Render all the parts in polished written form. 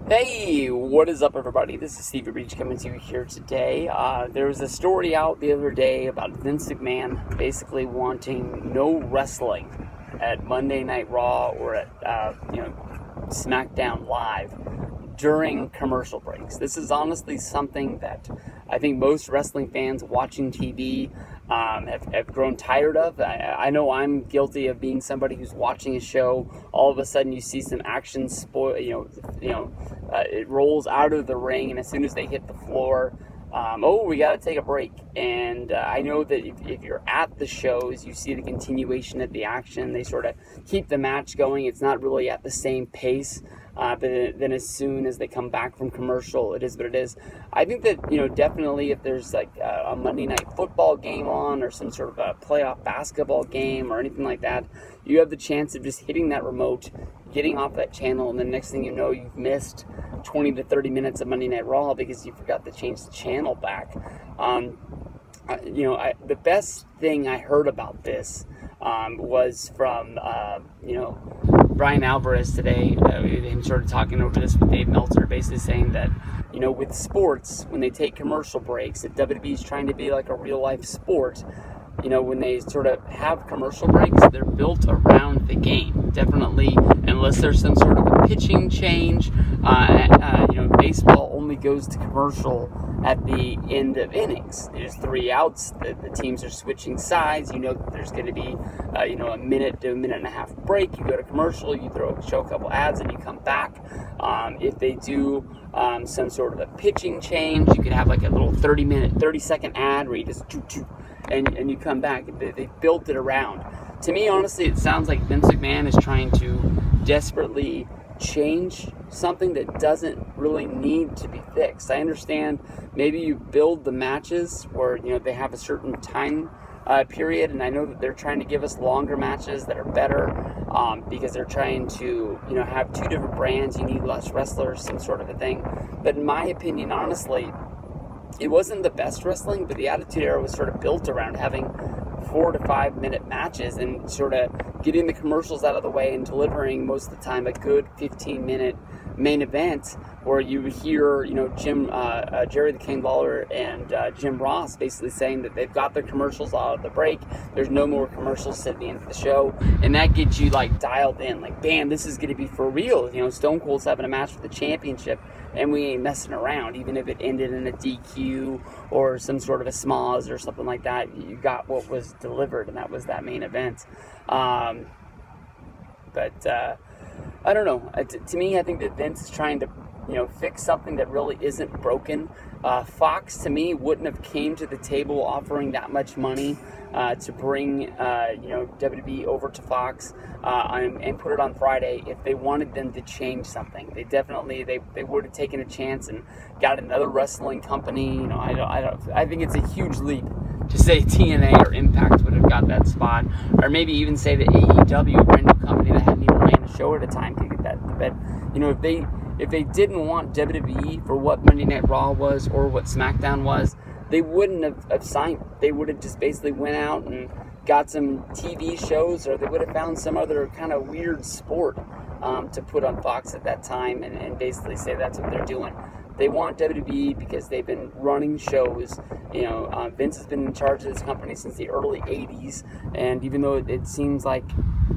Hey, what is up, everybody? This is Stevie Reach coming to you here today. There was a story out the other day about Vince McMahon basically wanting no wrestling at Monday Night Raw or at SmackDown Live during commercial breaks. This is honestly something that I think most wrestling fans watching TV have grown tired of. I know I'm guilty of being somebody who's watching a show. All of a sudden, you see some action spoil. It rolls out of the ring, and as soon as they hit the floor, we got to take a break. And I know that if you're at the shows, you see the continuation of the action. They sort of keep the match going. It's not really at the same pace. But then as soon as they come back from commercial, it is what it is. I think that, definitely if there's like a Monday Night Football game on or some sort of a playoff basketball game or anything like that, you have the chance of just hitting that remote, getting off that channel, and the next thing you know, you've missed 20 to 30 minutes of Monday Night Raw because you forgot to change the channel back. The best thing I heard about this was from, Brian Alvarez today. Him sort of talking over this with Dave Meltzer, basically saying that, with sports, when they take commercial breaks, that WWE is trying to be like a real life sport. When they sort of have commercial breaks, they're built around the game. Definitely, unless there's some sort of a pitching change, baseball only goes to commercial at the end of innings. There's 3 outs. The teams are switching sides. That there's going to be, a minute to a minute and a half break. You go to commercial, you show a couple ads, and you come back. If they do some sort of a pitching change, you could have like a little 30-second ad where you just and you come back. They built it around. To me, honestly, it sounds like Vince McMahon is trying to desperately change something that doesn't really need to be fixed. I understand maybe you build the matches where they have a certain time period, and I know that they're trying to give us longer matches that are better because they're trying to have 2 different brands. You need less wrestlers, some sort of a thing. But in my opinion, honestly, it wasn't the best wrestling, but the Attitude Era was sort of built around having 4 to 5 minute matches and sort of getting the commercials out of the way and delivering most of the time a good 15-minute main event where you would hear, Jerry the King Lawler and Jim Ross basically saying that they've got their commercials out of the break. There's no more commercials at the end of the show, and that gets you like dialed in, like, bam, this is going to be for real. Stone Cold's having a match for the championship, and we ain't messing around. Even if it ended in a DQ or some sort of a smoz or something like that, you got what was delivered, and that was that main event. I don't know. To me, I think that Vince is trying to, fix something that really isn't broken. Fox, to me, wouldn't have came to the table offering that much money to bring, WWE over to Fox and put it on Friday if they wanted them to change something. They would have taken a chance and got another wrestling company. I think it's a huge leap to say TNA or Impact would have got that spot, or maybe even say that AEW, a brand new company that hadn't even ran a show at a time, could get that. But if they didn't want WWE for what Monday Night Raw was or what SmackDown was, they wouldn't have signed. They would have just basically went out and got some TV shows, or they would have found some other kind of weird sport to put on Fox at that time and basically say that's what they're doing. They want WWE because they've been running shows. Vince has been in charge of this company since the early 80s, and even though it seems like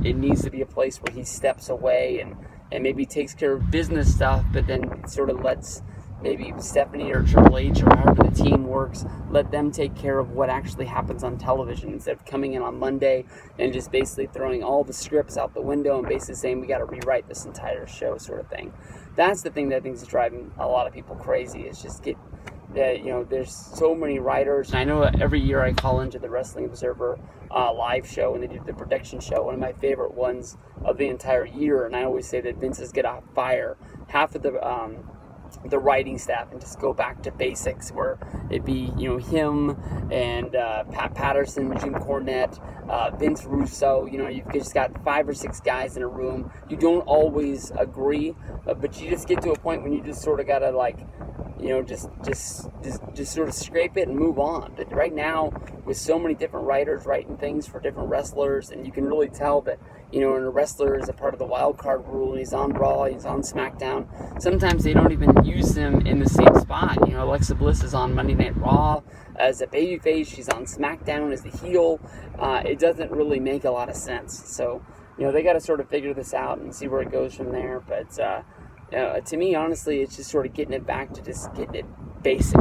it needs to be a place where he steps away and maybe takes care of business stuff, but then sort of lets maybe Stephanie or Triple H or however the team works, let them take care of what actually happens on television instead of coming in on Monday and just basically throwing all the scripts out the window and basically saying we got to rewrite this entire show sort of thing. That's the thing that I think is driving a lot of people crazy, is just there's so many writers. And I know every year I call into the Wrestling Observer live show, and they do the prediction show, one of my favorite ones of the entire year, and I always say that Vince is going to fire half of the writing staff and just go back to basics, where it be him and Pat Patterson, Jim Cornette, Vince Russo. You've just got 5 or 6 guys in a room. You don't always agree, but you just get to a point when you just sort of gotta just sort of scrape it and move on. But right now, with so many different writers writing things for different wrestlers, and you can really tell that, when a wrestler is a part of the wild card rule, and he's on Raw, he's on SmackDown, sometimes they don't even use him in the same spot. Alexa Bliss is on Monday Night Raw as a babyface, she's on SmackDown as the heel. It doesn't really make a lot of sense. So, they got to sort of figure this out and see where it goes from there. But to me, honestly, it's just sort of getting it back to just getting it basic.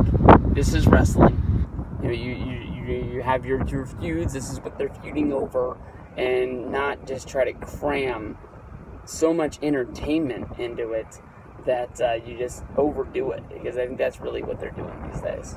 This is wrestling. You have your feuds. This is what they're feuding over, and not just try to cram so much entertainment into it that you just overdo it, because I think that's really what they're doing these days.